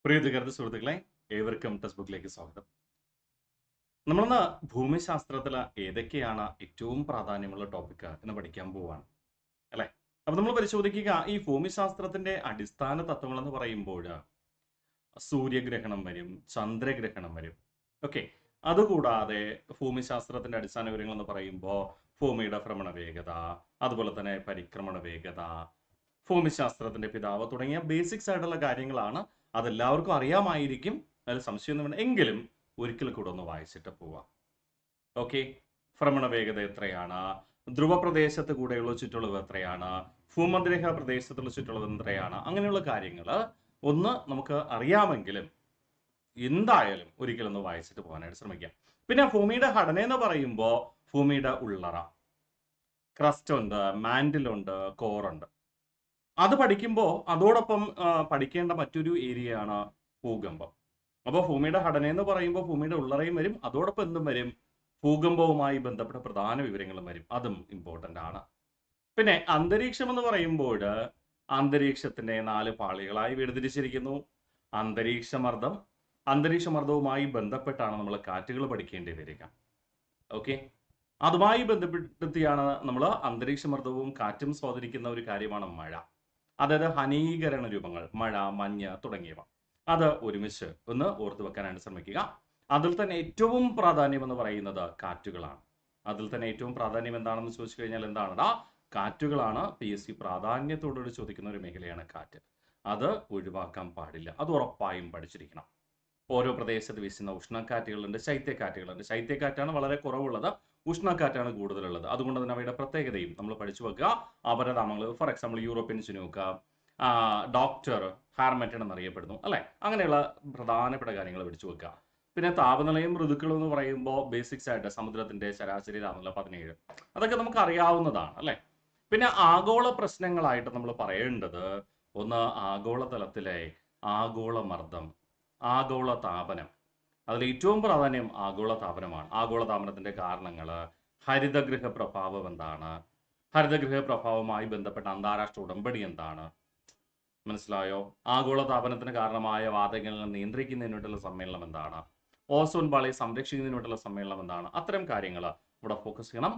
പ്രിയതകർത്ത സുഹൃത്തുക്കളെ, ഏവർക്കും ടെക്സ്റ്റ് ബുക്കിലേക്ക് സ്വാഗതം. നമ്മളിന്ന് ഭൂമിശാസ്ത്രത്തിൽ ഏതൊക്കെയാണ് ഏറ്റവും പ്രാധാന്യമുള്ള ടോപ്പിക് എന്ന് പഠിക്കാൻ പോവാണ് അല്ലെ. അപ്പൊ നമ്മൾ പരിശോധിക്കുക, ഈ ഭൂമിശാസ്ത്രത്തിന്റെ അടിസ്ഥാന തത്വങ്ങൾ എന്ന് പറയുമ്പോൾ സൂര്യഗ്രഹണം വരും, ചന്ദ്രഗ്രഹണം വരും. ഓക്കെ, അതുകൂടാതെ ഭൂമിശാസ്ത്രത്തിന്റെ അടിസ്ഥാന വിവരങ്ങൾ എന്ന് പറയുമ്പോൾ ഭൂമിയുടെ ഭ്രമണ വേഗത, അതുപോലെ തന്നെ പരിക്രമണ വേഗത, ഭൂമിശാസ്ത്രത്തിന്റെ പിതാവ് തുടങ്ങിയ ബേസിക്സ് ആയിട്ടുള്ള കാര്യങ്ങളാണ്. അതെല്ലാവർക്കും അറിയാമായിരിക്കും, അതിൽ സംശയമൊന്നും വേണ്ട. എങ്കിലും ഒരിക്കൽ കൂടെ ഒന്ന് വായിച്ചിട്ട് പോവാം. ഓക്കെ, ഭ്രമണ വേഗത എത്രയാണ്, ധ്രുവപ്രദേശത്ത് കൂടെയുള്ള ചുറ്റളവ് എത്രയാണ്, ഭൂമധ്യരേഖ പ്രദേശത്തുള്ള ചുറ്റളവ് എത്രയാണ്, അങ്ങനെയുള്ള കാര്യങ്ങൾ ഒന്ന് നമുക്ക് അറിയാമെങ്കിലും എന്തായാലും ഒരിക്കലൊന്ന് വായിച്ചിട്ട് പോകാനായിട്ട് ശ്രമിക്കാം. പിന്നെ ഭൂമിയുടെ ഘടന എന്ന് പറയുമ്പോൾ ഭൂമിയുടെ ഉള്ളറ, ക്രസ്റ്റ് ഉണ്ട്, മാൻഡിലുണ്ട്, കോറുണ്ട്. അത് പഠിക്കുമ്പോൾ അതോടൊപ്പം പഠിക്കേണ്ട മറ്റൊരു ഏരിയയാണ് ഭൂകമ്പം. അപ്പോൾ ഭൂമിയുടെ ഘടന എന്ന് പറയുമ്പോൾ ഭൂമിയുടെ ഉള്ളറയും വരും, അതോടൊപ്പം എന്തും വരും, ഭൂകമ്പവുമായി ബന്ധപ്പെട്ട പ്രധാന വിവരങ്ങളും വരും. അതും ഇമ്പോർട്ടൻ്റ് ആണ്. പിന്നെ അന്തരീക്ഷം എന്ന് പറയുമ്പോൾ അന്തരീക്ഷത്തിന്റെ 4 പാളികളായി വേർതിരിച്ചിരിക്കുന്നു. അന്തരീക്ഷമർദ്ദം, അന്തരീക്ഷമർദ്ദവുമായി ബന്ധപ്പെട്ടാണ് നമ്മൾ കാറ്റുകൾ പഠിക്കേണ്ടി വരിക. ഓക്കെ, അതുമായി ബന്ധപ്പെടുത്തിയാണ് നമ്മൾ അന്തരീക്ഷമർദ്ദവും കാറ്റും സ്വാധീനിക്കുന്ന ഒരു കാര്യമാണ് മഴ. അതായത് ഹനീകരണ രൂപങ്ങൾ, മഴ, മഞ്ഞ് തുടങ്ങിയവ. അത് ഒരുമിച്ച് ഒന്ന് ഓർത്തു വെക്കാനായിട്ട് ശ്രമിക്കുക. അതിൽ തന്നെ ഏറ്റവും പ്രാധാന്യം എന്ന് പറയുന്നത് കാറ്റുകളാണ്. അതിൽ തന്നെ ഏറ്റവും പ്രാധാന്യം എന്താണെന്ന് ചോദിച്ചു കഴിഞ്ഞാൽ എന്താണെടാ, കാറ്റുകളാണ്. PSC പ്രാധാന്യത്തോടുകൂടി ചോദിക്കുന്ന ഒരു മേഖലയാണ് കാറ്റ്. അത് ഒഴിവാക്കാൻ പാടില്ല, അത് ഉറപ്പായും പഠിച്ചിരിക്കണം. ഓരോ പ്രദേശത്ത് വീശുന്ന ഉഷ്ണക്കാറ്റുകളുണ്ട്, ശൈത്യക്കാറ്റുകളുണ്ട്. ശൈത്യക്കാറ്റാണ് വളരെ കുറവുള്ളത്, ഉഷ്ണക്കാറ്റാണ് കൂടുതലുള്ളത്. അതുകൊണ്ട് തന്നെ അവയുടെ പ്രത്യേകതയും നമ്മൾ പഠിച്ചു വെക്കുക. അപരനാമങ്ങൾ, ഫോർ എക്സാമ്പിൾ യൂറോപ്യൻ ചിനൂക്ക, ഡോക്ടർ, ഹാർമറ്റൺ എന്നറിയപ്പെടുന്നു അല്ലെ. അങ്ങനെയുള്ള പ്രധാനപ്പെട്ട കാര്യങ്ങൾ പഠിച്ചു വെക്കുക. പിന്നെ താപനിലയും ഋതുക്കളും എന്ന് പറയുമ്പോൾ ബേസിക്സ് ആയിട്ട് സമുദ്രത്തിന്റെ ശരാശരി താപനില 17, അതൊക്കെ നമുക്ക് അറിയാവുന്നതാണ് അല്ലെ. പിന്നെ ആഗോള പ്രശ്നങ്ങളായിട്ട് നമ്മൾ പറയേണ്ടത് ഒന്ന് ആഗോളതലത്തിലെ ആഗോളമർദ്ദം, ആഗോള താപനം. അതിൽ ഏറ്റവും പ്രാധാന്യം ആഗോള താപനമാണ്. ആഗോള താപനത്തിന്റെ കാരണങ്ങൾ, ഹരിതഗൃഹ പ്രഭാവം എന്താണ്, ഹരിതഗൃഹ പ്രഭാവവുമായി ബന്ധപ്പെട്ട അന്താരാഷ്ട്ര ഉടമ്പടി എന്താണ്, മനസ്സിലായോ? ആഗോള താപനത്തിന് കാരണമായ വാതകങ്ങൾ നിയന്ത്രിക്കുന്നതിനുള്ള സമ്മേളനം എന്താണ്, ഓസോൺ പാളി സംരക്ഷിക്കുന്നതിനുള്ള സമ്മേളനം എന്താണ്, അത്തരം കാര്യങ്ങൾ ഇവിടെ ഫോക്കസ് ചെയ്യണം.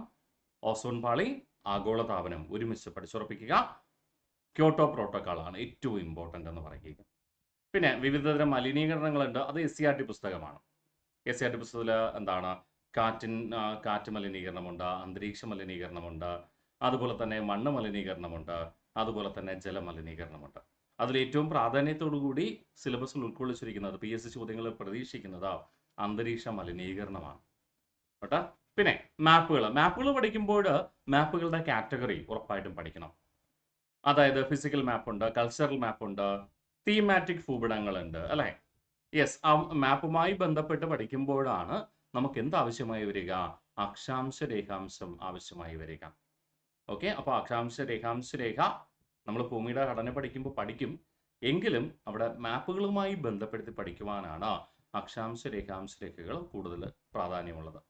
ഓസോൺ പാളി, ആഗോള താപനം ഒരുമിച്ച് പഠിച്ചുറപ്പിക്കുക. ക്യോട്ടോ പ്രോട്ടോക്കോൾ ആണ് ഏറ്റവും ഇമ്പോർട്ടൻ്റ് എന്ന് പറയുക. പിന്നെ വിവിധതരം മലിനീകരണങ്ങളുണ്ട്, അത് SCERT പുസ്തകമാണ്. SCERT പുസ്തകത്തിൽ എന്താണ്, കാറ്റ് മലിനീകരണമുണ്ട്, അന്തരീക്ഷ മലിനീകരണമുണ്ട്, അതുപോലെ തന്നെ മണ്ണ് മലിനീകരണമുണ്ട്, അതുപോലെ തന്നെ ജലമലിനീകരണമുണ്ട്. അതിൽ ഏറ്റവും പ്രാധാന്യത്തോടുകൂടി സിലബസിൽ ഉൾക്കൊള്ളിച്ചിരിക്കുന്നത്, PSC ചോദ്യങ്ങൾ പ്രതീക്ഷിക്കുന്നത് അന്തരീക്ഷ മലിനീകരണമാണ് കേട്ടോ. പിന്നെ മാപ്പുകൾ പഠിക്കുമ്പോൾ മാപ്പുകളുടെ കാറ്റഗറി ഉറപ്പായിട്ടും പഠിക്കണം. അതായത് ഫിസിക്കൽ മാപ്പുണ്ട്, കൾച്ചറൽ മാപ്പുണ്ട്, തീമാറ്റിക് ഭൂപടങ്ങളുണ്ട് അല്ലെ. യെസ്, ആ മാപ്പുമായി ബന്ധപ്പെട്ട് പഠിക്കുമ്പോഴാണ് നമുക്ക് എന്ത് ആവശ്യമായി വരിക, അക്ഷാംശ രേഖാംശം ആവശ്യമായി വരിക. ഓക്കെ, അപ്പോൾ അക്ഷാംശ രേഖ നമ്മൾ ഭൂമിയുടെ ഘടന പഠിക്കുമ്പോൾ പഠിക്കും, എങ്കിലും അവിടെ മാപ്പുകളുമായി ബന്ധപ്പെടുത്തി പഠിക്കുവാനാണ് അക്ഷാംശ രേഖകൾ കൂടുതൽ പ്രാധാന്യമുള്ളത്.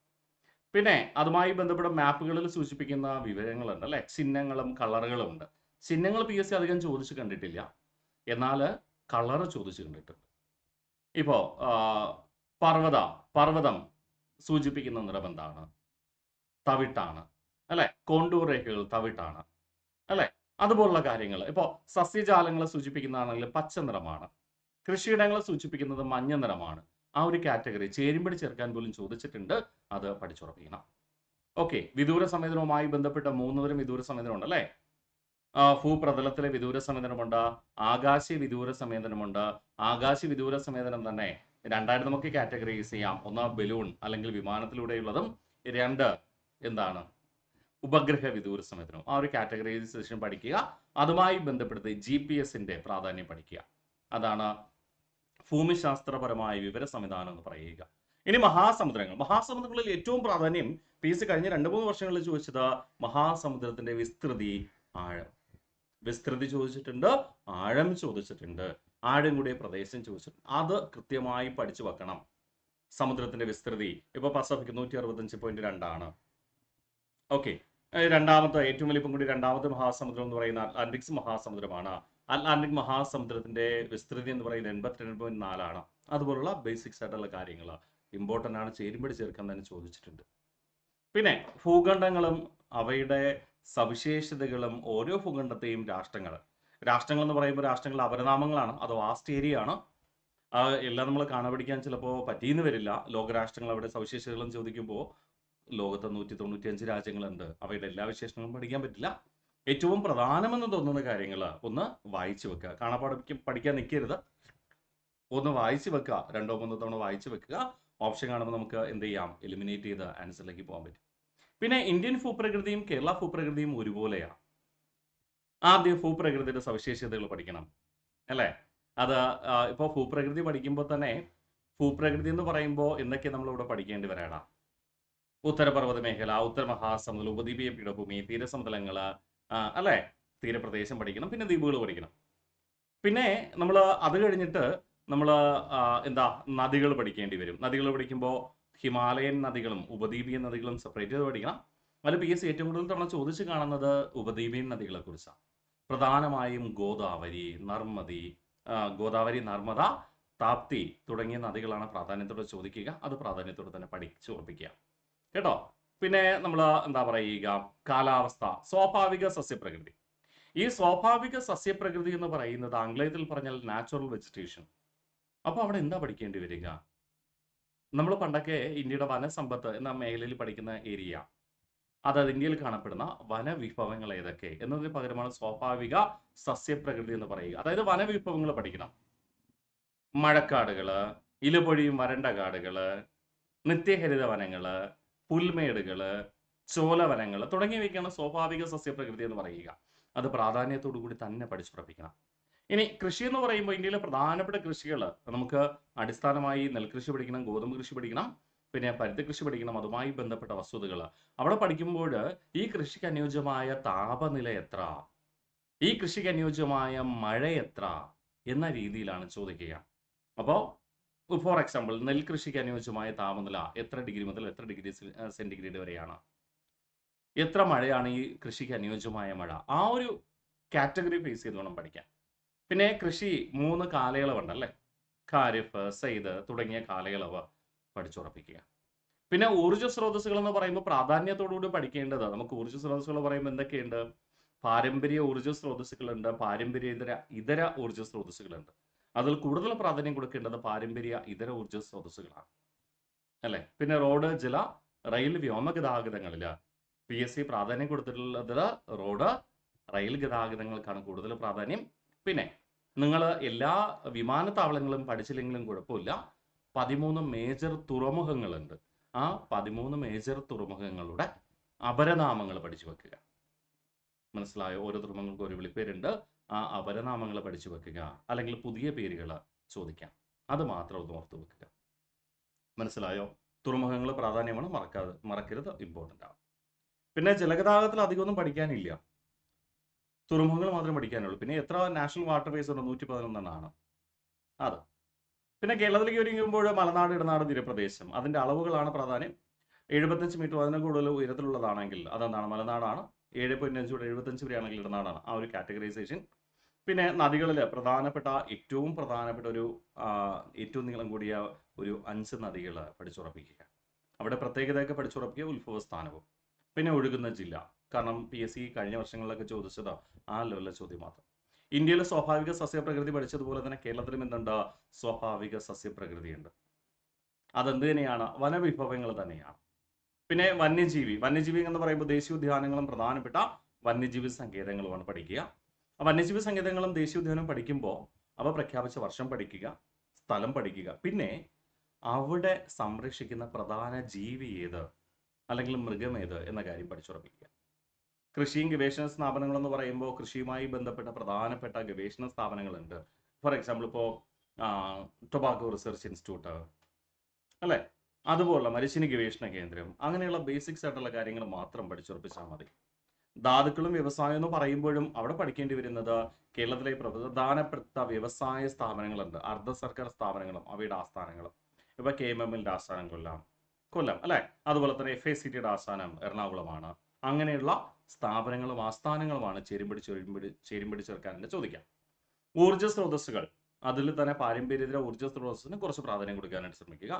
പിന്നെ അതുമായി ബന്ധപ്പെട്ട മാപ്പുകളിൽ സൂചിപ്പിക്കുന്ന വിവരങ്ങളുണ്ട് അല്ലെ, ചിഹ്നങ്ങളും കളറുകളും ഉണ്ട്. ചിഹ്നങ്ങൾ PSC അധികം ചോദിച്ചു കണ്ടിട്ടില്ല, എന്നാൽ കളറ് ചോദിച്ചു കണ്ടിട്ടുണ്ട്. ഇപ്പോ പർവ്വതം സൂചിപ്പിക്കുന്ന നിറം എന്താണ്, തവിട്ടാണ് അല്ലെ. കോണ്ടൂർ രേഖകൾ തവിട്ടാണ് അല്ലെ. അതുപോലുള്ള കാര്യങ്ങൾ. ഇപ്പോൾ സസ്യജാലങ്ങളെ സൂചിപ്പിക്കുന്നതാണെങ്കിൽ പച്ച നിറമാണ്, കൃഷിയിടങ്ങളെ സൂചിപ്പിക്കുന്നത് മഞ്ഞ നിറമാണ്. ആ ഒരു കാറ്റഗറി ചേരുംപടി ചേർക്കാൻ പോലും ചോദിച്ചിട്ടുണ്ട്, അത് പഠിച്ചുറപ്പിക്കണം. ഓക്കെ, വിദൂര സംവേദനവുമായി ബന്ധപ്പെട്ട 3 തരം വിദൂര സംവേദനമുണ്ട് അല്ലെ. ഭൂപ്രതലത്തിലെ വിദൂര സംവേദനമുണ്ട്, ആകാശീയ വിദൂര സംവേദനമുണ്ട്. ആകാശീയ വിദൂര സംവേദനം തന്നെ രണ്ടായിട്ട് നമുക്ക് കാറ്റഗറൈസ് ചെയ്യാം. ഒന്ന് ബലൂൺ അല്ലെങ്കിൽ വിമാനത്തിലൂടെയുള്ളതും, 2 എന്താണ്, ഉപഗ്രഹ വിദൂര സംവേദനം. ആ ഒരു കാറ്റഗറൈസേഷൻ പഠിക്കുക. അതുമായി ബന്ധപ്പെടുത്തി GPS-ന്റെ പ്രാധാന്യം പഠിക്കുക. അതാണ് ഭൂമിശാസ്ത്രപരമായ വിവര സംവിധാനം എന്ന് പറയുക. ഇനി മഹാസമുദ്രങ്ങളിൽ ഏറ്റവും പ്രാധാന്യം PSC കഴിഞ്ഞ 2-3 വർഷങ്ങളിൽ ചോദിച്ചത് മഹാസമുദ്രത്തിന്റെ വിസ്തൃതി, ആഴം. വിസ്തൃതി ചോദിച്ചിട്ടുണ്ട്, ആഴം ചോദിച്ചിട്ടുണ്ട്, ആഴം കൂടിയ പ്രദേശം ചോദിച്ചിട്ടുണ്ട്. അത് കൃത്യമായി പഠിച്ചു വെക്കണം. സമുദ്രത്തിന്റെ വിസ്തൃതി ഇപ്പോൾ പസഫിക് 165.2 ആണ്. ഓക്കെ, രണ്ടാമത്തെ ഏറ്റവും വലിപ്പം കൂടി രണ്ടാമത്തെ മഹാസമുദ്രം എന്ന് പറയുന്ന അറ്റ്ലാന്റിക് മഹാസമുദ്രമാണ്. അറ്റ്ലാന്റിക് മഹാസമുദ്രത്തിന്റെ വിസ്തൃതി എന്ന് പറയുന്നത് 82.4 അതുപോലുള്ള ബേസിക്സ് ആയിട്ടുള്ള കാര്യങ്ങൾ ഇമ്പോർട്ടൻ്റ് ആണ്, ചേരുമ്പടി ചേർക്കാൻ തന്നെ ചോദിച്ചിട്ടുണ്ട്. പിന്നെ ഭൂഖണ്ഡങ്ങളും അവയുടെ സവിശേഷതകളും ഓരോ ഭൂഖണ്ഡത്തെയും രാഷ്ട്രങ്ങൾ എന്ന് പറയുമ്പോൾ രാഷ്ട്രങ്ങളുടെ അപരനാമങ്ങളാണ്, അത് വാസ്റ്റ് ഏരിയ ആണ്. എല്ലാം നമ്മൾ കാണാപിടിക്കാൻ ചിലപ്പോൾ പറ്റിയെന്ന് വരില്ല. ലോകരാഷ്ട്രങ്ങൾ അവരുടെ സവിശേഷതകളും ചോദിക്കുമ്പോൾ ലോകത്ത് 195 രാജ്യങ്ങളുണ്ട്, അവയുടെ എല്ലാ വിശേഷണങ്ങളും പഠിക്കാൻ പറ്റില്ല. ഏറ്റവും പ്രധാനമെന്ന് തോന്നുന്ന കാര്യങ്ങൾ ഒന്ന് വായിച്ചു വെക്കുക, പഠിക്കാൻ നിൽക്കരുത്, ഒന്ന് വായിച്ചു വെക്കുക, 2-3 തവണ വായിച്ചു വെക്കുക. ഓപ്ഷൻ കാണുമ്പോൾ നമുക്ക് എന്ത് ചെയ്യാം, എലിമിനേറ്റ് ചെയ്ത് ആൻസറിലേക്ക് പോകാൻ പറ്റും. പിന്നെ ഇന്ത്യൻ ഭൂപ്രകൃതിയും കേരള ഭൂപ്രകൃതിയും ഒരുപോലെയാണ്. ആദ്യം ഭൂപ്രകൃതിയുടെ സവിശേഷതകൾ പഠിക്കണം അല്ലേ. അത് ഇപ്പോൾ ഭൂപ്രകൃതി പഠിക്കുമ്പോൾ തന്നെ ഭൂപ്രകൃതി എന്ന് പറയുമ്പോൾ എന്തൊക്കെ നമ്മളിവിടെ പഠിക്കേണ്ടി വരാടാ? ഉത്തരപർവ്വത മേഖല, ഉത്തരമഹാസമുദ്രം, ഉപദ്വീപീയ പീഠഭൂമി, തീരസമതലങ്ങൾ അല്ലേ, തീരപ്രദേശം പഠിക്കണം, പിന്നെ ദ്വീപുകൾ പഠിക്കണം. പിന്നെ നമ്മൾ അത് കഴിഞ്ഞിട്ട് നമ്മൾ എന്താ നദികൾ പഠിക്കേണ്ടി വരും. നദികൾ പഠിക്കുമ്പോൾ ഹിമാലയൻ നദികളും ഉപദ്വീപീയ നദികളും സെപ്പറേറ്റ് ചെയ്ത് പഠിക്കണം. അതിൽ PSC ഏറ്റവും കൂടുതൽ തവണ ചോദിച്ച് കാണുന്നത് ഉപദ്വീപീയൻ നദികളെ കുറിച്ചാണ്. പ്രധാനമായും ഗോദാവരി, നർമ്മദ, താപ്തി തുടങ്ങിയ നദികളാണ് പ്രാധാന്യത്തോടെ ചോദിക്കുക. അത് പ്രാധാന്യത്തോടെ തന്നെ പഠിച്ചു ഉറപ്പിക്കുക കേട്ടോ. പിന്നെ നമ്മൾ എന്താ പറയുക, കാലാവസ്ഥ, സ്വാഭാവിക സസ്യപ്രകൃതി. ഈ സ്വാഭാവിക സസ്യപ്രകൃതി എന്ന് പറയുന്നത് ആംഗ്ലത്തിൽ പറഞ്ഞാൽ നാച്ചുറൽ വെജിറ്റേഷൻ. അപ്പോൾ അവിടെ എന്താ പഠിക്കേണ്ടി വരിക? നമ്മൾ പണ്ടൊക്കെ ഇന്ത്യയുടെ വനസമ്പത്ത് എന്ന മേഖലയിൽ പഠിക്കുന്ന ഏരിയ, അതായത് ഇന്ത്യയിൽ കാണപ്പെടുന്ന വനവിഭവങ്ങൾ ഏതൊക്കെ എന്നതിന് പകരമാണ് സ്വാഭാവിക സസ്യപ്രകൃതി എന്ന് പറയുക. അതായത് വനവിഭവങ്ങൾ പഠിക്കണം. മഴക്കാടുകള്, ഇലപൊഴിയും വരണ്ട കാടുകള്, നിത്യഹരിത വനങ്ങള്, പുൽമേടുകള്, ചോലവനങ്ങൾ തുടങ്ങിയവയ്ക്കാണ് സ്വാഭാവിക സസ്യപ്രകൃതി എന്ന് പറയുക. അത് പ്രാധാന്യത്തോടു കൂടി തന്നെ പഠിച്ചുറപ്പിക്കണം. ഇനി കൃഷി എന്ന് പറയുമ്പോൾ ഇന്ത്യയിലെ പ്രധാനപ്പെട്ട കൃഷികൾ നമുക്ക് അടിസ്ഥാനമായി നെൽകൃഷി പഠിക്കണം, ഗോതമ്പ് കൃഷി പഠിക്കണം, പിന്നെ പരുത്തി കൃഷി പഠിക്കണം. അതുമായി ബന്ധപ്പെട്ട വസ്തുതകൾ അവിടെ പഠിക്കുമ്പോൾ ഈ കൃഷിക്ക് അനുയോജ്യമായ താപനില എത്ര, ഈ കൃഷിക്ക് അനുയോജ്യമായ മഴ എത്ര എന്ന രീതിയിലാണ് ചോദിക്കുക. അപ്പോൾ ഫോർ എക്സാമ്പിൾ, നെൽകൃഷിക്ക് അനുയോജ്യമായ താപനില എത്ര ഡിഗ്രി മുതൽ എത്ര ഡിഗ്രി സെന്റിഗ്രേഡ് വരെയാണ്, എത്ര മഴയാണ് ഈ കൃഷിക്ക് അനുയോജ്യമായ മഴ, ആ ഒരു കാറ്റഗറി ബേസ് ചെയ്ത് വേണം പഠിക്കാൻ. പിന്നെ കൃഷി 3 കാലയളവുണ്ടല്ലേ, ഖാരിഫ്, സെയ്ദ് തുടങ്ങിയ കാലയളവ് പഠിച്ചുറപ്പിക്കുക. പിന്നെ ഊർജ്ജ സ്രോതസ്സുകൾ എന്ന് പറയുമ്പോൾ പ്രാധാന്യത്തോടുകൂടി പഠിക്കേണ്ടത്, നമുക്ക് ഊർജ്ജ സ്രോതസ്സുകൾ പറയുമ്പോൾ എന്തൊക്കെയുണ്ട്? പാരമ്പര്യ ഊർജ്ജ സ്രോതസ്സുകളുണ്ട്, പാരമ്പര്യ ഇതര ഊർജ്ജ സ്രോതസ്സുകളുണ്ട്. അതിൽ കൂടുതൽ പ്രാധാന്യം കൊടുക്കേണ്ടത് പാരമ്പര്യ ഇതര ഊർജ്ജ സ്രോതസ്സുകളാണ് അല്ലേ. പിന്നെ റോഡ്, ജല, റെയിൽ, വ്യോമഗതാഗതങ്ങളിൽ PSC പ്രാധാന്യം കൊടുത്തിട്ടുള്ളത് റോഡ്, റെയിൽ ഗതാഗതങ്ങൾക്കാണ് കൂടുതൽ പ്രാധാന്യം. പിന്നെ നിങ്ങൾ എല്ലാ വിമാനത്താവളങ്ങളും പഠിച്ചില്ലെങ്കിലും കുഴപ്പമില്ല, 13 മേജർ തുറമുഖങ്ങളുണ്ട്. ആ 13 മേജർ തുറമുഖങ്ങളുടെ അപരനാമങ്ങൾ പഠിച്ചു വെക്കുക. മനസ്സിലായോ? ഓരോ തുറമുഖങ്ങൾക്കും ഒരു വിളിപ്പേരുണ്ട്. ആ അപരനാമങ്ങൾ പഠിച്ചു വെക്കുക, അല്ലെങ്കിൽ പുതിയ പേരുകൾ ചോദിക്കാം. അത് മാത്രം ഒന്ന് ഓർത്ത് വെക്കുക. മനസ്സിലായോ? തുറമുഖങ്ങൾ പ്രാധാന്യമാണ്, മറക്കരുത്, ഇമ്പോർട്ടൻ്റ് ആണ്. പിന്നെ ജലഗതാഗതത്തിൽ അധികമൊന്നും പഠിക്കാനില്ല, തുറമുഖങ്ങൾ മാത്രമേ പഠിക്കാനുള്ളൂ. പിന്നെ എത്ര നാഷണൽ വാട്ടർ വേസ് ഉണ്ട്? 111 അത്. പിന്നെ കേരളത്തിലേക്ക് ഒരുങ്ങുമ്പോൾ മലനാട്, ഇടനാട്, തീരപ്രദേശം, അതിൻ്റെ അളവുകളാണ് പ്രാധാന്യം. 75 മീറ്റർ അതിന് കൂടുതൽ ഉയരത്തിലുള്ളതാണെങ്കിൽ അതെന്താണ്? മലനാടാണ്. 7.5 തൊട്ട് 75 വരെയാണെങ്കിൽ ഇടനാടാണ്. ആ ഒരു കാറ്റഗറൈസേഷൻ. പിന്നെ നദികളിൽ ഏറ്റവും പ്രധാനപ്പെട്ട ഏറ്റവും നീളം കൂടിയ ഒരു 5 നദികൾ പഠിച്ചുറപ്പിക്കുക. അവിടെ പ്രത്യേകതയൊക്കെ പഠിച്ചുറപ്പിക്കുക, ഉത്ഭവസ്ഥാനവും. പിന്നെ ഒഴുകുന്ന ജില്ല, കാരണം PSC കഴിഞ്ഞ വർഷങ്ങളിലൊക്കെ ചോദിച്ചത് ആ ലെവലിലെ ചോദ്യം മാത്രം. ഇന്ത്യയിലെ സ്വാഭാവിക സസ്യപ്രകൃതി പഠിച്ചതുപോലെ തന്നെ കേരളത്തിലും എന്തുണ്ട്? സ്വാഭാവിക സസ്യപ്രകൃതിയുണ്ട്. അതെന്ത് തന്നെയാണ്? വനവിഭവങ്ങൾ തന്നെയാണ്. പിന്നെ വന്യജീവി എന്ന് പറയുമ്പോൾ ദേശീയോദ്യാനങ്ങളും പ്രധാനപ്പെട്ട വന്യജീവി സങ്കേതങ്ങളുമാണ് പഠിക്കുക. വന്യജീവി സങ്കേതങ്ങളും ദേശീയോദ്യാനവും പഠിക്കുമ്പോൾ അവ പ്രഖ്യാപിച്ച വർഷം പഠിക്കുക, സ്ഥലം പഠിക്കുക, പിന്നെ അവിടെ സംരക്ഷിക്കുന്ന പ്രധാന ജീവി ഏത് അല്ലെങ്കിൽ മൃഗം ഏത് എന്ന കാര്യം പഠിച്ചുറപ്പിക്കുക. കൃഷിയും ഗവേഷണ സ്ഥാപനങ്ങൾ എന്ന് പറയുമ്പോൾ കൃഷിയുമായി ബന്ധപ്പെട്ട പ്രധാനപ്പെട്ട ഗവേഷണ സ്ഥാപനങ്ങളുണ്ട്. ഫോർ എക്സാമ്പിൾ ഇപ്പോൾ ടൊബാക്കോ റിസർച്ച് ഇൻസ്റ്റിറ്റ്യൂട്ട് അല്ലേ, അതുപോലുള്ള മരിച്ചിനി ഗവേഷണ കേന്ദ്രം, അങ്ങനെയുള്ള ബേസിക്സ് ആയിട്ടുള്ള കാര്യങ്ങൾ മാത്രം പഠിച്ചുറപ്പിച്ചാൽ മതി. ധാതുക്കളും വ്യവസായം എന്ന് പറയുമ്പോഴും അവിടെ പഠിക്കേണ്ടി വരുന്നത് കേരളത്തിലെ പ്രധാനപ്പെട്ട വ്യവസായ സ്ഥാപനങ്ങളുണ്ട്, അർദ്ധ സർക്കാർ സ്ഥാപനങ്ങളും അവയുടെ ആസ്ഥാനങ്ങളും. ഇപ്പൊ KMML ആസ്ഥാനം കൊല്ലം അല്ലെ, അതുപോലെ തന്നെ FACTയുടെ ആസ്ഥാനം എറണാകുളമാണ്. അങ്ങനെയുള്ള സ്ഥാപനങ്ങളും ആസ്ഥാനങ്ങളുമാണ് ചേരുംപടി ചേർക്കാൻ ചോദിക്കാം. ഊർജ്ജ സ്രോതസ്സുകൾ, അതിൽ തന്നെ പാരമ്പര്യേതര ഊർജ്ജ സ്രോതസ്സിന് കുറച്ച് പ്രാധാന്യം കൊടുക്കാനായിട്ട് ശ്രമിക്കുക.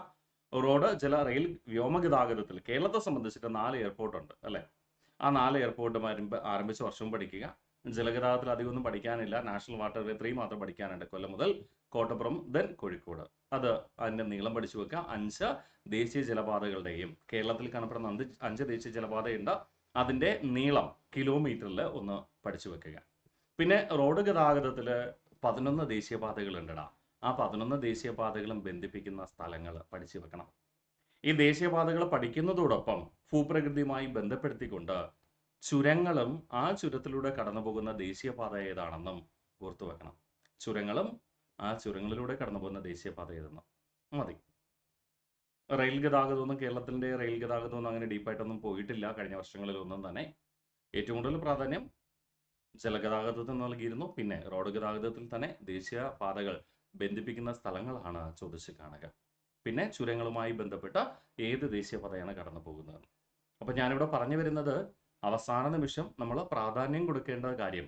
റോഡ്, ജല, റെയിൽ, വ്യോമഗതാഗതത്തിൽ കേരളത്തെ സംബന്ധിച്ചിട്ട് 4 എയർപോർട്ട് ഉണ്ട് അല്ലേ? ആ 4 എയർപോർട്ടും ആരംഭിച്ച വർഷവും പഠിക്കുക. ജലഗതാഗതത്തിൽ അധികമൊന്നും പഠിക്കാനില്ല. നാഷണൽ വാട്ടർ വേ 3 മാത്രം പഠിക്കാനുണ്ട്. കൊല്ലം മുതൽ കോട്ടപ്പുറം, ദെൻ കോഴിക്കോട്. അതിന്റെ നീളം പഠിച്ചു വെക്കുക. 5 ദേശീയ ജലപാതകളുടെയും, കേരളത്തിൽ കാണപ്പെടുന്ന 5 ദേശീയ ജലപാതയുണ്ട്, അതിന്റെ നീളം കിലോമീറ്ററിൽ ഒന്ന് പഠിച്ചു വെക്കുക. പിന്നെ റോഡ് ഗതാഗതത്തിൽ 11 ദേശീയപാതകൾ ഉണ്ടടാ. ആ 11 ദേശീയപാതകളും ബന്ധിപ്പിക്കുന്ന സ്ഥലങ്ങൾ പഠിച്ചു വെക്കണം. ഈ ദേശീയപാതകൾ പഠിക്കുന്നതോടൊപ്പം ഭൂപ്രകൃതിയുമായി ബന്ധപ്പെടുത്തിക്കൊണ്ട് ചുരങ്ങളും ആ ചുരത്തിലൂടെ കടന്നു പോകുന്ന ദേശീയപാത ഏതാണെന്നും ഓർത്തു വെക്കണം. ചുരങ്ങളും ആ ചുരങ്ങളിലൂടെ കടന്നു പോകുന്ന ദേശീയപാത ഏതെന്നും മതി. റെയിൽ ഗതാഗതമൊന്നും, കേരളത്തിന്റെ റെയിൽ ഗതാഗതമൊന്നും അങ്ങനെ ഡീപ്പായിട്ടൊന്നും പോയിട്ടില്ല കഴിഞ്ഞ വർഷങ്ങളിലൊന്നും തന്നെ. ഏറ്റവും കൂടുതൽ പ്രാധാന്യം ജലഗതാഗതത്തിന് നൽകിയിരുന്നു. പിന്നെ റോഡ് ഗതാഗതത്തിൽ തന്നെ ദേശീയ പാതകൾ ബന്ധിപ്പിക്കുന്ന സ്ഥലങ്ങളാണ് ചോദിച്ച് കാണുക. പിന്നെ ചുരങ്ങളുമായി ബന്ധപ്പെട്ട ഏത് ദേശീയപാതയാണ് കടന്നു പോകുന്നത്. അപ്പൊ ഞാനിവിടെ പറഞ്ഞു വരുന്നത്, അവസാന നിമിഷം നമ്മൾ പ്രാധാന്യം കൊടുക്കേണ്ട കാര്യം,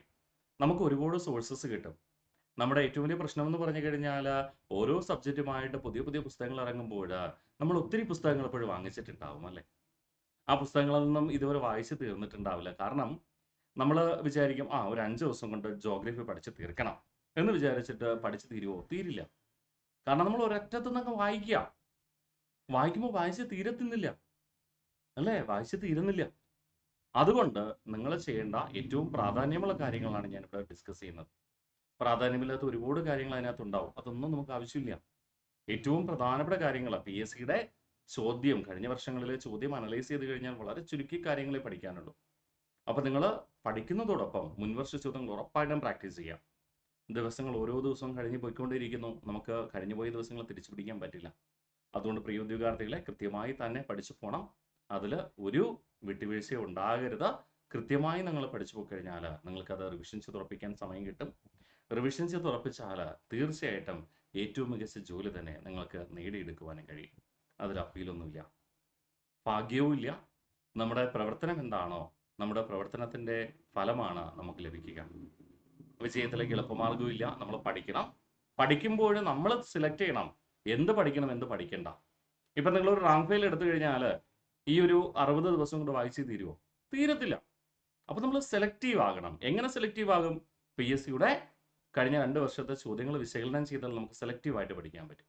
നമുക്ക് ഒരുപാട് സോഴ്സസ് കിട്ടും. നമ്മുടെ ഏറ്റവും വലിയ പ്രശ്നം എന്ന് പറഞ്ഞു കഴിഞ്ഞാൽ, ഓരോ സബ്ജക്റ്റുമായിട്ട് പുതിയ പുതിയ പുസ്തകങ്ങൾ ഇറങ്ങുമ്പോൾ നമ്മൾ ഒത്തിരി പുസ്തകങ്ങൾ ഇപ്പോഴും വാങ്ങിച്ചിട്ടുണ്ടാവും അല്ലേ? ആ പുസ്തകങ്ങളൊന്നും ഇതുവരെ വായിച്ച് തീർന്നിട്ടുണ്ടാവില്ല. കാരണം നമ്മൾ വിചാരിക്കും, ഒരു 5 ദിവസം കൊണ്ട് ജോഗ്രഫി പഠിച്ച് തീർക്കണം എന്ന് വിചാരിച്ചിട്ട് പഠിച്ച് തീരുമോ? തീരില്ല. കാരണം നമ്മൾ ഒരൊറ്റത്തുനിന്നങ്ങ് വായിക്കുമ്പോൾ വായിച്ച് തീരത്തുന്നില്ല അല്ലേ? വായിച്ച് തീരുന്നില്ല. അതുകൊണ്ട് നിങ്ങൾ ചെയ്യേണ്ട ഏറ്റവും പ്രാധാന്യമുള്ള കാര്യങ്ങളാണ് ഞാനിവിടെ ഡിസ്കസ് ചെയ്യുന്നത്. പ്രാധാന്യമില്ലാത്ത ഒരുപാട് കാര്യങ്ങൾ അതിനകത്ത് ഉണ്ടാവും. അതൊന്നും നമുക്ക് ആവശ്യമില്ല. ഏറ്റവും പ്രധാനപ്പെട്ട കാര്യങ്ങൾ, PSCയുടെ ചോദ്യം, കഴിഞ്ഞ വർഷങ്ങളിലെ ചോദ്യം അനലൈസ് ചെയ്ത് കഴിഞ്ഞാൽ വളരെ ചുരുക്കി കാര്യങ്ങളെ പഠിക്കാനുള്ളൂ. അപ്പൊ നിങ്ങൾ പഠിക്കുന്നതോടൊപ്പം മുൻവർഷ ചോദ്യങ്ങൾ ഉറപ്പായിട്ടും പ്രാക്ടീസ് ചെയ്യാം. ദിവസങ്ങൾ ഓരോ ദിവസവും കഴിഞ്ഞ് പോയിക്കൊണ്ടിരിക്കുന്നു. നമുക്ക് കഴിഞ്ഞുപോയ ദിവസങ്ങൾ തിരിച്ചു പിടിക്കാൻ പറ്റില്ല. അതുകൊണ്ട് പ്രിയ ഉദ്യോഗാർത്ഥികളെ, കൃത്യമായി തന്നെ പഠിച്ചു പോകണം. അതിൽ ഒരു വിട്ടുവീഴ്ച ഉണ്ടാകരുത്. കൃത്യമായി നിങ്ങൾ പഠിച്ചു പോയി കഴിഞ്ഞാൽ നിങ്ങൾക്കത് റിവിഷൻ ചെയ്ത് ഉറപ്പിക്കാൻ സമയം കിട്ടും. റിവിഷൻ ചെയ്ത് ഉറപ്പിച്ചാൽ തീർച്ചയായിട്ടും ഏറ്റവും മികച്ച ജോലി തന്നെ നിങ്ങൾക്ക് നേടിയെടുക്കുവാനും കഴിയും. അതിൽ അപ്പീലൊന്നുമില്ല, ഭാഗ്യവും ഇല്ല. നമ്മുടെ പ്രവർത്തനം എന്താണോ, നമ്മുടെ പ്രവർത്തനത്തിന്റെ ഫലമാണ് നമുക്ക് ലഭിക്കുക. വിജയത്തിലേക്ക് എളുപ്പമാർഗ്ഗവും ഇല്ല. നമ്മൾ പഠിക്കണം. പഠിക്കുമ്പോൾ നമ്മൾ സെലക്ട് ചെയ്യണം എന്ത് പഠിക്കണം, എന്ത് പഠിക്കണ്ട. ഇപ്പൊ നിങ്ങളൊരു റാങ്ക് ഫയൽ എടുത്തു കഴിഞ്ഞാൽ ഈ ഒരു 60 ദിവസം കൊണ്ട് വായിച്ച് തീരുമോ? തീരത്തില്ല. അപ്പൊ നമ്മൾ സെലക്റ്റീവ് ആകണം. എങ്ങനെ സെലക്റ്റീവ് ആകും? PSCയുടെ കഴിഞ്ഞ 2 വർഷത്തെ ചോദ്യങ്ങൾ വിശകലനം ചെയ്താൽ നമുക്ക് സെലക്റ്റീവ് ആയിട്ട് പഠിക്കാൻ പറ്റും.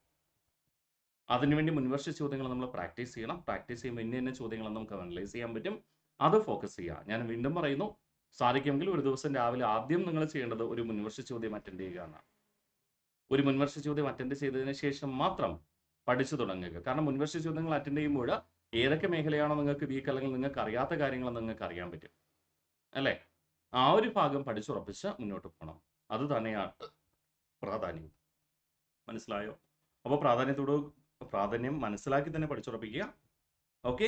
അതിനുവേണ്ടി മുൻവർഷ ചോദ്യങ്ങൾ നമ്മൾ പ്രാക്ടീസ് ചെയ്യണം. പ്രാക്ടീസ് ചെയ്യുമ്പോൾ ഇന്ന ചോദ്യങ്ങൾ നമുക്ക് അനലൈസ് ചെയ്യാൻ പറ്റും. അത് ഫോക്കസ് ചെയ്യുക. ഞാൻ വീണ്ടും പറയുന്നു, സാധിക്കുമെങ്കിൽ ഒരു ദിവസം രാവിലെ ആദ്യം നിങ്ങൾ ചെയ്യേണ്ടത് ഒരു മുൻവർഷ ചോദ്യം അറ്റൻഡ് ചെയ്യുക എന്നാണ്. ഒരു മുൻവർഷ ചോദ്യം അറ്റൻഡ് ചെയ്തതിന് ശേഷം മാത്രം പഠിച്ചു തുടങ്ങുക. കാരണം മുൻവർഷ ചോദ്യങ്ങൾ അറ്റൻഡ് ചെയ്യുമ്പോൾ ഏതൊക്കെ മേഖലയാണോ നിങ്ങൾക്ക് വീക്ക്, അല്ലെങ്കിൽ നിങ്ങൾക്ക് അറിയാത്ത കാര്യങ്ങൾ നിങ്ങൾക്ക് അറിയാൻ പറ്റും അല്ലേ? ആ ഒരു ഭാഗം പഠിച്ചുറപ്പിച്ച് മുന്നോട്ട് പോകണം. അത് തന്നെയാണ് പ്രാധാന്യം. മനസ്സിലായോ? അപ്പോൾ പ്രാധാന്യം മനസ്സിലാക്കി തന്നെ പഠിച്ചുറപ്പിക്കുക. ഓക്കെ,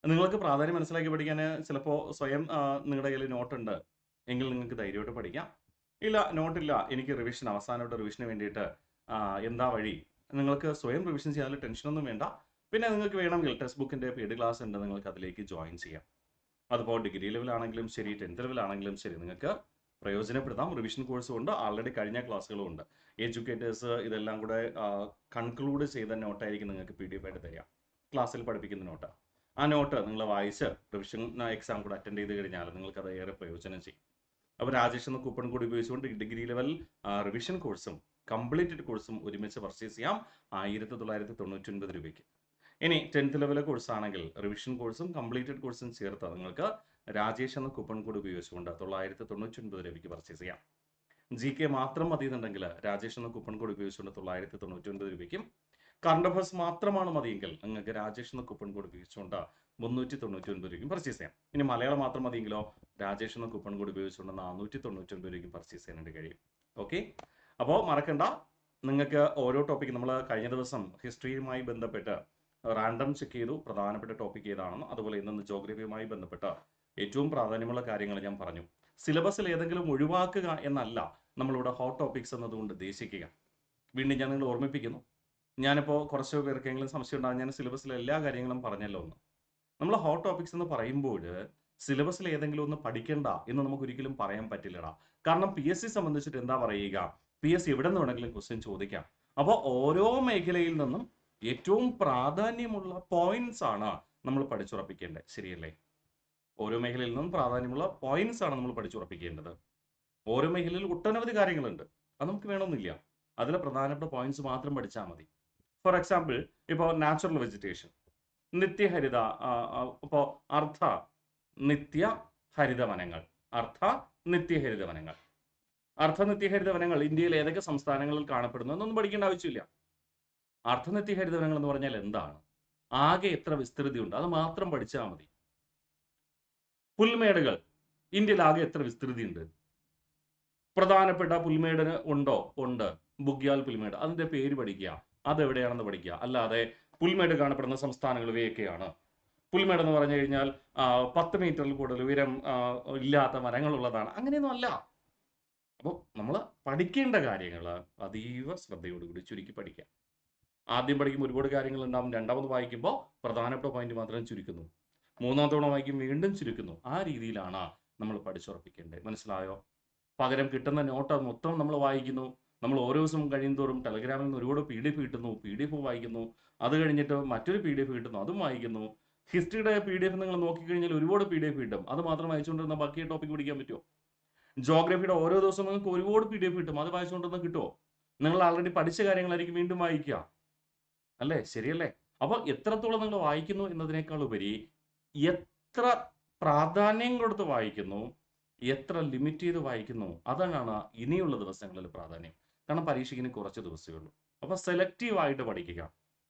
നിങ്ങൾക്ക് പ്രാധാന്യം മനസ്സിലാക്കി പഠിക്കാൻ ചിലപ്പോൾ സ്വയം നിങ്ങളുടെ കയ്യിൽ നോട്ടുണ്ട് എങ്കിൽ നിങ്ങൾക്ക് ധൈര്യമായിട്ട് പഠിക്കാം. ഇല്ല, നോട്ടില്ല, എനിക്ക് റിവിഷൻ, അവസാനമായിട്ട് റിവിഷന് വേണ്ടിയിട്ട് എന്താ വഴി? നിങ്ങൾക്ക് സ്വയം റിവിഷൻ ചെയ്യാൻ ടെൻഷനൊന്നും വേണ്ട. പിന്നെ നിങ്ങൾക്ക് വേണമെങ്കിൽ ടെക്സ്റ്റ് ബുക്കിൻ്റെ പെയ്ഡ് ക്ലാസ് ഉണ്ട്, നിങ്ങൾക്ക് അതിലേക്ക് ജോയിൻ ചെയ്യാം. അതുപോലെ ഡിഗ്രി ലെവലാണെങ്കിലും ശരി, 10th ലെവലാണെങ്കിലും ശരി, നിങ്ങൾക്ക് പ്രയോജനപ്പെടുത്താം. റിവിഷൻ കോഴ്സും ഉണ്ട്, ആൾറെഡി കഴിഞ്ഞ ക്ലാസ്സുകളും ഉണ്ട്. എഡ്യൂക്കേറ്റേഴ്സ് ഇതെല്ലാം കൂടെ കൺക്ലൂഡ് ചെയ്ത നോട്ടായിരിക്കും നിങ്ങൾക്ക് PDF ആയിട്ട് തരിക, ക്ലാസ്സിൽ പഠിപ്പിക്കുന്ന നോട്ട്. ആ നോട്ട് നിങ്ങൾ വായിച്ച് റിവിഷൻ എക്സാം കൂടെ അറ്റൻഡ് ചെയ്ത് കഴിഞ്ഞാൽ നിങ്ങൾക്കത് ഏറെ പ്രയോജനം ചെയ്യും. അപ്പോൾ രാജേഷ് എന്ന കൂപ്പൺ കൂടി ഉപയോഗിച്ചുകൊണ്ട് ഡിഗ്രി ലെവൽ റിവിഷൻ കോഴ്സും കംപ്ലീറ്റഡ് കോഴ്സും ഒരുമിച്ച് പർച്ചേസ് ചെയ്യാം 1999 രൂപയ്ക്ക്. ഇനി 10th ലെവൽ കോഴ്സ് ആണെങ്കിൽ റിവിഷൻ കോഴ്സും കംപ്ലീറ്റഡ് കോഴ്സും ചേർത്ത് നിങ്ങൾക്ക് രാജേഷ് എന്ന കൂപ്പൺ കോഡ് ഉപയോഗിച്ചുകൊണ്ട് 999 രൂപയ്ക്ക് പർച്ചേസ് ചെയ്യാം. GK മാത്രം മതി എന്നുണ്ടെങ്കിൽ രാജേഷ് എന്ന കൂപ്പൺ കോഡ് ഉപയോഗിച്ചുകൊണ്ട് 999 രൂപയ്ക്കും, കറണ്ട് അഫയേഴ്സ് മാത്രമാണ് മതിയെങ്കിൽ നിങ്ങൾക്ക് രാജേഷ് എന്ന കൂപ്പൺ കോഡ് ഉപയോഗിച്ചുകൊണ്ട് 399 രൂപയ്ക്കും പർച്ചേസ് ചെയ്യാം. ഇനി മലയാളം മാത്രം മതിയെങ്കിലോ രാജേഷ് എന്ന കൂപ്പൺ കോഡ് ഉപയോഗിച്ചുകൊണ്ട് 499 രൂപയ്ക്കും പർച്ചേസ് ചെയ്യാനായിട്ട് കഴിയും. ഓക്കെ, അപ്പോൾ മറക്കണ്ട, നിങ്ങൾക്ക് ഓരോ ടോപ്പിക് നമ്മൾ കഴിഞ്ഞ ദിവസം ഹിസ്റ്ററിയുമായി ബന്ധപ്പെട്ട് റാൻഡം ചെക്ക് ചെയ്തു പ്രധാനപ്പെട്ട ടോപ്പിക് ഏതാണെന്ന്. അതുപോലെ ഇന്ന് ജോഗ്രഫിയുമായി ബന്ധപ്പെട്ട ഏറ്റവും പ്രാധാന്യമുള്ള കാര്യങ്ങൾ ഞാൻ പറഞ്ഞു. സിലബസിൽ ഏതെങ്കിലും ഒഴിവാക്കുക എന്നല്ല നമ്മളിവിടെ ഹോട്ട് ടോപ്പിക്സ് എന്നതുകൊണ്ട് ഉദ്ദേശിക്കുക. വീണ്ടും ഞാൻ നിങ്ങൾ ഓർമ്മിപ്പിക്കുന്നു, ഞാനിപ്പോൾ കുറച്ച് പേർക്കെങ്കിലും സംശയം ഉണ്ടാകും, ഞാൻ സിലബസിലെ എല്ലാ കാര്യങ്ങളും പറഞ്ഞല്ലോ എന്ന്. നമ്മൾ ഹോട്ട് ടോപ്പിക്സ് എന്ന് പറയുമ്പോൾ സിലബസിൽ ഏതെങ്കിലും ഒന്ന് പഠിക്കണ്ട എന്ന് നമുക്ക് ഒരിക്കലും പറയാൻ പറ്റില്ലടാ. കാരണം പി എസ് സി സംബന്ധിച്ചിട്ട് എന്താ പറയുക, പി എസ് സി എവിടെ നിന്ന് വേണമെങ്കിലും ക്വസ്റ്റ്യൻ ചോദിക്കാം. അപ്പോൾ ഓരോ മേഖലയിൽ നിന്നും ഏറ്റവും പ്രാധാന്യമുള്ള പോയിന്റ്സ് ആണ് നമ്മൾ പഠിച്ചുറപ്പിക്കേണ്ടത്. ശരിയല്ലേ? ഓരോ മേഖലയിൽ നിന്നും പ്രാധാന്യമുള്ള പോയിന്റ്സ് ആണ് നമ്മൾ പഠിച്ചുറപ്പിക്കേണ്ടത്. ഓരോ മേഖലയിൽ ഒട്ടനവധി കാര്യങ്ങളുണ്ട്, അത് നമുക്ക് വേണമെന്നില്ല. അതിലെ പ്രധാനപ്പെട്ട പോയിന്റ്സ് മാത്രം പഠിച്ചാൽ മതി. ഫോർ എക്സാമ്പിൾ, ഇപ്പോൾ നാച്ചുറൽ വെജിറ്റേഷൻ, നിത്യഹരിത, ഇപ്പോൾ അർദ്ധ നിത്യ ഹരിതവനങ്ങൾ, അർദ്ധ നിത്യഹരിത വനങ്ങൾ. അർദ്ധനിത്യഹരിത വനങ്ങൾ ഇന്ത്യയിൽ ഏതൊക്കെ സംസ്ഥാനങ്ങളിൽ കാണപ്പെടുന്നു എന്നൊന്നും പഠിക്കേണ്ട ആവശ്യമില്ല. അർദ്ധനിത്യഹരിത വനങ്ങൾ എന്ന് പറഞ്ഞാൽ എന്താണ്, ആകെ എത്ര വിസ്തൃതി ഉണ്ട്, അത് മാത്രം പഠിച്ചാൽ മതി. പുൽമേടുകൾ, ഇന്ത്യയിൽ ആകെ എത്ര വിസ്തൃതി ഉണ്ട്, പ്രധാനപ്പെട്ട പുൽമേടിന് ഉണ്ടോ, ഉണ്ട്, ബുഗ്യാൽ പുൽമേട്, അതിന്റെ പേര് പഠിക്കുക, അതെവിടെയാണെന്ന് പഠിക്കുക. അല്ലാതെ പുൽമേട് കാണപ്പെടുന്ന സംസ്ഥാനങ്ങൾ ഇവയൊക്കെയാണ്, പുൽമേട് എന്ന് പറഞ്ഞു കഴിഞ്ഞാൽ 10 മീറ്ററിൽ കൂടുതൽ ഉയരം ഇല്ലാത്ത മരങ്ങളുള്ളതാണ്, അങ്ങനെയൊന്നും അല്ല. അപ്പോൾ നമ്മൾ പഠിക്കേണ്ട കാര്യങ്ങൾ അതീവ ശ്രദ്ധയോടുകൂടി ചുരുക്കി പഠിക്കാം. ആദ്യം പഠിക്കുമ്പോൾ ഒരുപാട് കാര്യങ്ങൾ ഉണ്ടാവും, രണ്ടാമത് വായിക്കുമ്പോൾ പ്രധാനപ്പെട്ട പോയിന്റ് മാത്രം ചുരുക്കുന്നു, മൂന്നാമത്തെ തവണ വായിക്കും വീണ്ടും ചുരുക്കുന്നു. ആ രീതിയിലാണ് നമ്മൾ പഠിച്ചുറപ്പിക്കേണ്ടത്. മനസ്സിലായോ? പകരം കിട്ടുന്ന നോട്ട് മൊത്തം നമ്മൾ വായിക്കുന്നു. നമ്മൾ ഓരോ ദിവസവും കഴിയുന്തോറും ടെലഗ്രാമിൽ നിന്ന് ഒരുപാട് PDF കിട്ടുന്നു, PDF വായിക്കുന്നു, അത് കഴിഞ്ഞിട്ട് മറ്റൊരു PDF കിട്ടുന്നു, അതും വായിക്കുന്നു. ഹിസ്റ്ററിയുടെ PDF നിങ്ങൾ നോക്കിക്കഴിഞ്ഞാൽ ഒരുപാട് PDF കിട്ടും, അത് മാത്രം വായിച്ചുകൊണ്ടിരുന്ന ബാക്കി ടോപ്പിക് പഠിക്കാൻ പറ്റുമോ? ജോഗ്രഫിയുടെ ഓരോ ദിവസവും നിങ്ങൾക്ക് ഒരുപാട് PDF കിട്ടും, അത് വായിച്ചുകൊണ്ടിരുന്ന കിട്ടുമോ? നിങ്ങൾ ആൾറെഡി പഠിച്ച കാര്യങ്ങളായിരിക്കും വീണ്ടും വായിക്കുക, അല്ലേ? ശരിയല്ലേ? അപ്പോൾ എത്രത്തോളം നിങ്ങൾ വായിക്കുന്നു എന്നതിനേക്കാൾ ഉപരി എത്ര പ്രാധാന്യം കൊടുത്ത് വായിക്കുന്നു, എത്ര ലിമിറ്റ് ചെയ്ത് വായിക്കുന്നു, അതാണ് ഇനിയുള്ള ദിവസങ്ങളിൽ പ്രാധാന്യം. കാരണം പരീക്ഷയ്ക്ക് ഇനി കുറച്ച് ദിവസമേ ഉള്ളൂ. അപ്പോൾ സെലക്റ്റീവായിട്ട് പഠിക്കുക.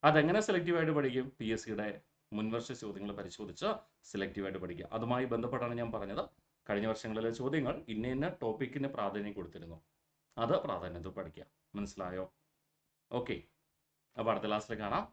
അതെങ്ങനെ സെലക്റ്റീവായിട്ട് പഠിക്കും? പി എസ് സിയുടെ മുൻവർഷ ചോദ്യങ്ങൾ പരിശോധിച്ച് സെലക്റ്റീവായിട്ട് പഠിക്കുക. അതുമായി ബന്ധപ്പെട്ടാണ് ഞാൻ പറഞ്ഞത്, കഴിഞ്ഞ വർഷങ്ങളിലെ ചോദ്യങ്ങൾ ഇന്ന ടോപ്പിക്കിന് പ്രാധാന്യം കൊടുത്തിരുന്നു, അത് പ്രാധാന്യത്തിൽ പഠിക്കുക. മനസ്സിലായോ? ഓക്കെ, അപ്പോൾ അടുത്ത ക്ലാസ്സിൽ കാണാം.